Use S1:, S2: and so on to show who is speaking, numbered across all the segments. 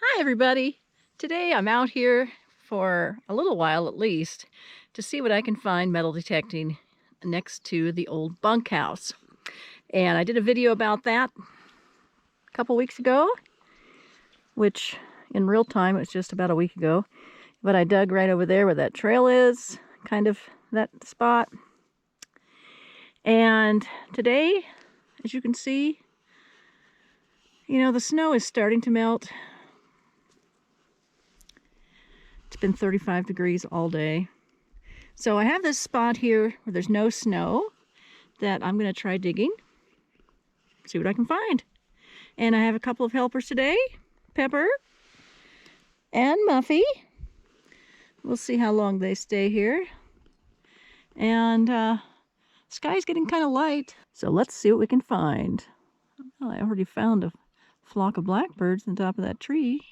S1: Hi, everybody. Today I'm out here for a little while at least to see what I can find metal detecting next to the old bunkhouse. And I did a video about that a couple weeks ago, which in real time it was just about a week ago. But I dug right over there where that trail is, kind of that spot. And today, as you can see, the snow is starting to melt. It's been 35 degrees all day. So I have this spot here where there's no snow that I'm going to try digging, see what I can find. And I have a couple of helpers today, Pepper and Muffy. We'll see how long they stay here. And sky's getting kind of light, so let's see what we can find. Well, I already found a flock of blackbirds on top of that tree.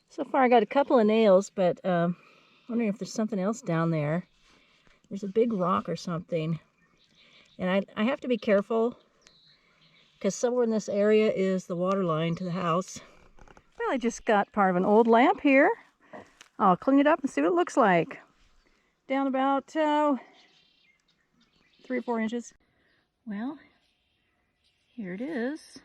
S1: So far I got a couple of nails, but wondering if there's something else down there. There's a big rock or something. And I have to be careful because somewhere in this area is the water line to the house. Well, I just got part of an old lamp here. I'll clean it up and see what it looks like. Down about 3 or 4 inches. Well, here it is.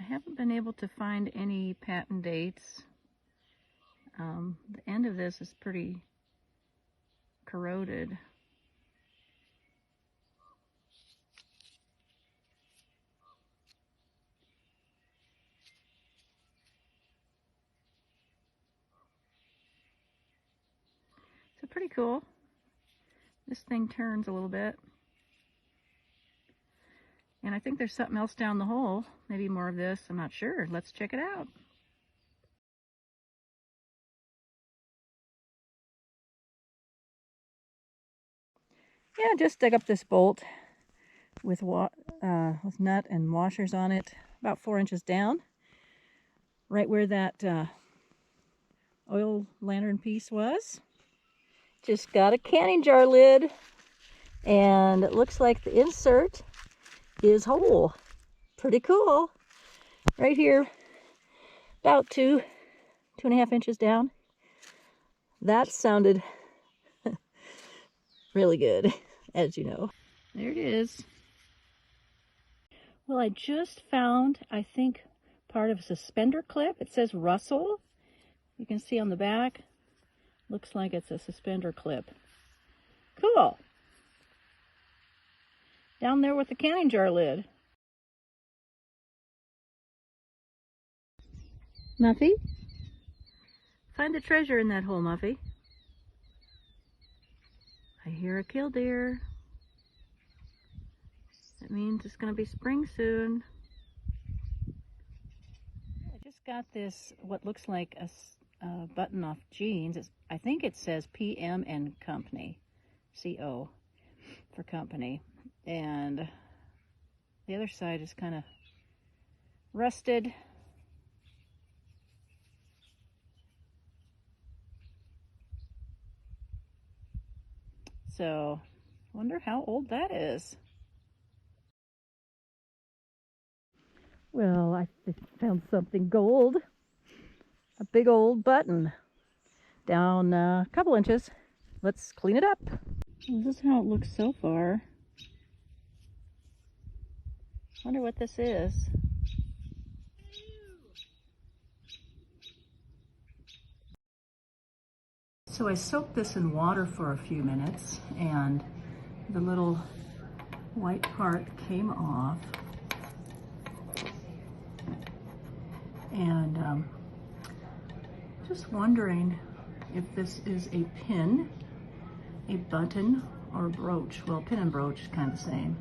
S1: I haven't been able to find any patent dates. The end of this is pretty corroded. So pretty cool. This thing turns a little bit. And I think there's something else down the hole. Maybe more of this. I'm not sure. Let's check it out. Yeah, just dug up this bolt with nut and washers on it, about 4 inches down, right where that oil lantern piece was. Just got a canning jar lid, and it looks like the insert is whole. Pretty cool. Right here, about 2.5 inches down. That sounded really good, as you know. There it is. Well, I just found, I think, part of a suspender clip. It says Russell. You can see on the back. Looks like it's a suspender clip. Cool. Down there with the canning jar lid. Muffy? Find the treasure in that hole, Muffy. I hear a killdeer. That means it's going to be spring soon. I just got this, what looks like a button off jeans. I think it says PM and Company. CO for company. And the other side is kind of rusted. So, wonder how old that is. Well, I found something gold. A big old button. Down a couple inches. Let's clean it up. Well, this is how it looks so far. Wonder what this is. So I soaked this in water for a few minutes, and the little white part came off. And just wondering if this is a pin, a button, or a brooch. Well, pin and brooch is kind of the same.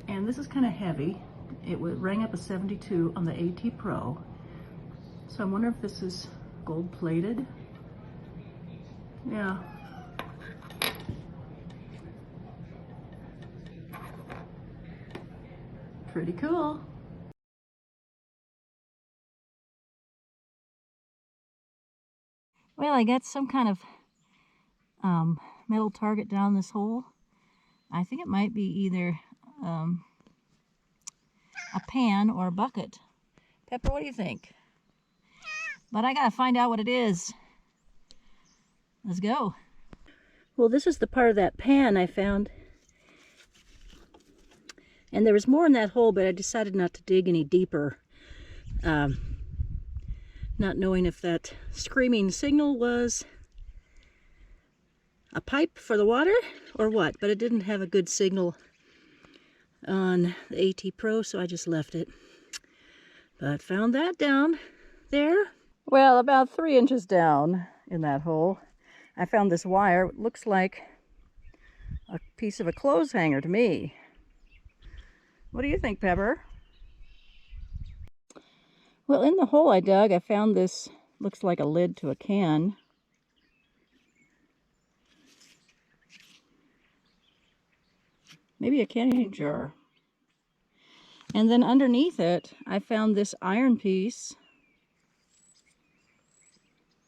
S1: And this is kind of heavy. It rang up a 72 on the AT Pro. So I wonder if this is gold plated. Yeah. Pretty cool. Well, I got some kind of metal target down this hole. I think it might be either a pan or a bucket. Pepper, what do you think? But I gotta find out what it is. Let's go. Well, this is the part of that pan I found. And there was more in that hole, but I decided not to dig any deeper. Not knowing if that screaming signal was a pipe for the water or what, but it didn't have a good signal on the AT Pro, so I just left it. But found that down there. Well, about 3 inches down in that hole, I found this wire. It looks like a piece of a clothes hanger to me. What do you think, Pepper? Well, in the hole I dug, I found this, looks like a lid to a can. Maybe a candy jar. And then underneath it, I found this iron piece.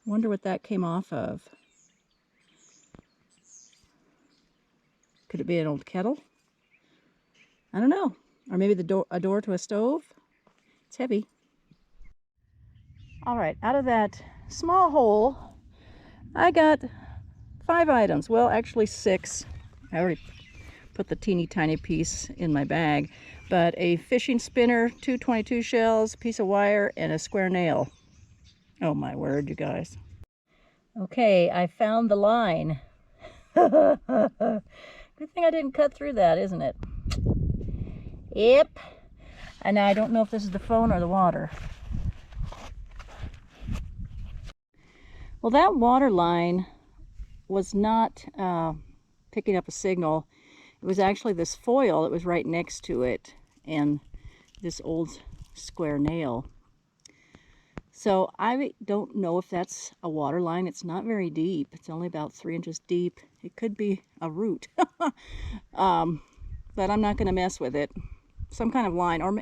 S1: Wonder what that came off of. Could it be an old kettle? I don't know. Or maybe a door to a stove? It's heavy. All right, out of that small hole, I got 5 items. Well, actually 6. I already put the teeny tiny piece in my bag. But a fishing spinner, 2 22 shells, a piece of wire, and a square nail. Oh my word, you guys. Okay, I found the line. Good thing I didn't cut through that, isn't it? Yep. And now I don't know if this is the phone or the water. Well, that water line was not picking up a signal. It was actually this foil that was right next to it and this old square nail. So I don't know if that's a water line. It's not very deep. It's only about 3 inches deep. It could be a root. But I'm not going to mess with it. Some kind of line. Or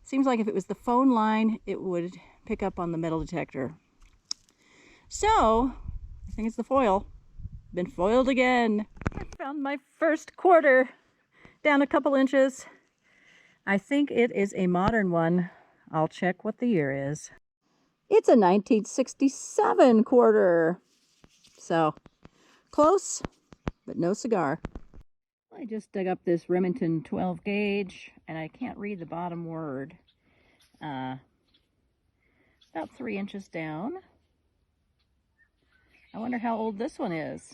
S1: seems like if it was the phone line, it would pick up on the metal detector. So, I think it's the foil. Been foiled again. I found my first quarter down a couple inches. I think it is a modern one. I'll check what the year is. It's a 1967 quarter. So, close, but no cigar. I just dug up this Remington 12 gauge, and I can't read the bottom word. About 3 inches down. I wonder how old this one is.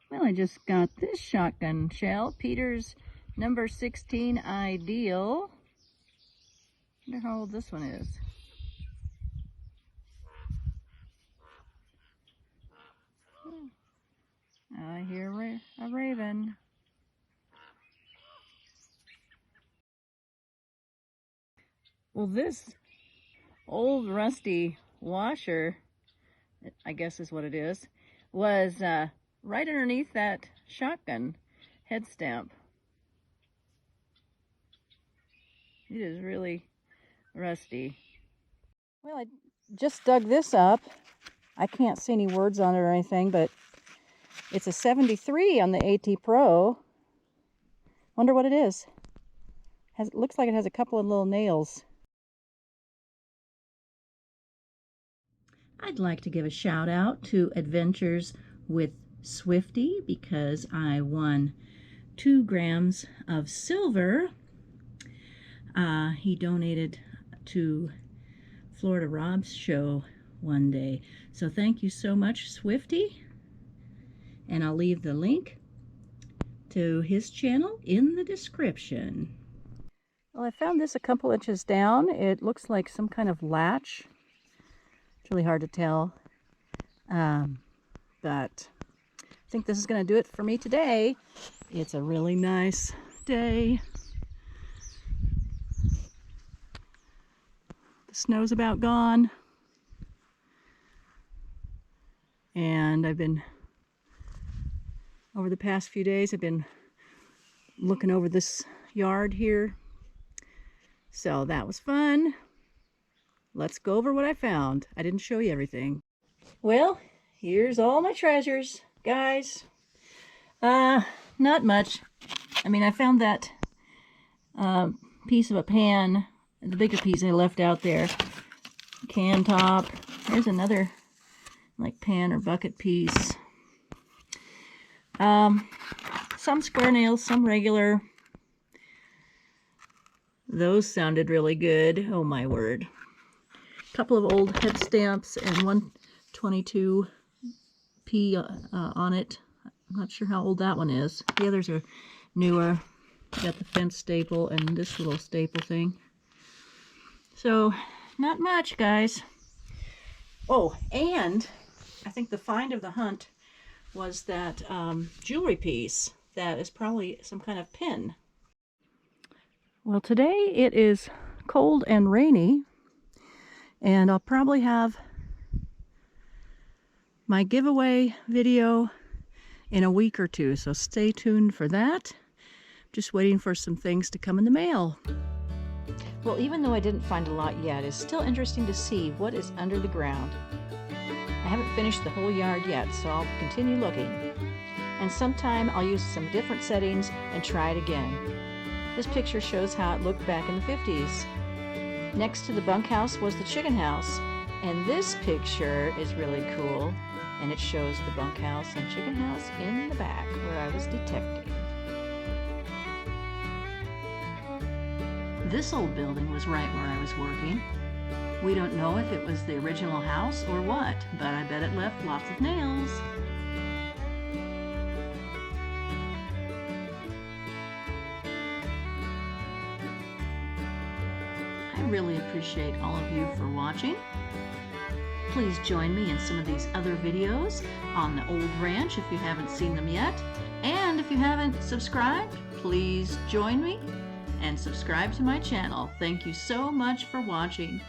S1: Well, I just got this shotgun shell, Peter's number 16 Ideal. I wonder how old this one is. I hear a raven. Well, this old rusty washer, I guess is what it is, was right underneath that shotgun head stamp. It is really rusty. Well, I just dug this up. I can't see any words on it or anything, but it's a 73 on the AT Pro. Wonder what it is. Looks like it has a couple of little nails. I'd like to give a shout out to Adventures with Swifty because I won 2 grams of silver. He donated to Florida Rob's show one day. So thank you so much, Swifty. And I'll leave the link to his channel in the description. Well, I found this a couple inches down. It looks like some kind of latch. It's really hard to tell. But I think this is going to do it for me today. It's a really nice day. The snow's about gone. And over the past few days, I've been looking over this yard here. So that was fun. Let's go over what I found. I didn't show you everything. Well, here's all my treasures, guys. Not much. I mean, I found that piece of a pan. The bigger piece I left out there. Can top. There's another like pan or bucket piece. Some square nails, some regular. Those sounded really good. Oh my word. A couple of old head stamps and one 22p on it. I'm not sure how old that one is. The others are newer. Got the fence staple and this little staple thing. So, not much, guys. Oh, and I think the find of the hunt was that jewelry piece that is probably some kind of pin. Well, today it is cold and rainy, and I'll probably have my giveaway video in a week or two, so stay tuned for that. Just waiting for some things to come in the mail. Well, even though I didn't find a lot yet, it's still interesting to see what is under the ground. I haven't finished the whole yard yet, so I'll continue looking. And sometime I'll use some different settings and try it again. This picture shows how it looked back in the 50s. Next to the bunkhouse was the chicken house, and this picture is really cool, and it shows the bunkhouse and chicken house in the back where I was detecting. This old building was right where I was working. We don't know if it was the original house or what, but I bet it left lots of nails. I really appreciate all of you for watching. Please join me in some of these other videos on the old ranch if you haven't seen them yet. And if you haven't subscribed, please join me and subscribe to my channel. Thank you so much for watching.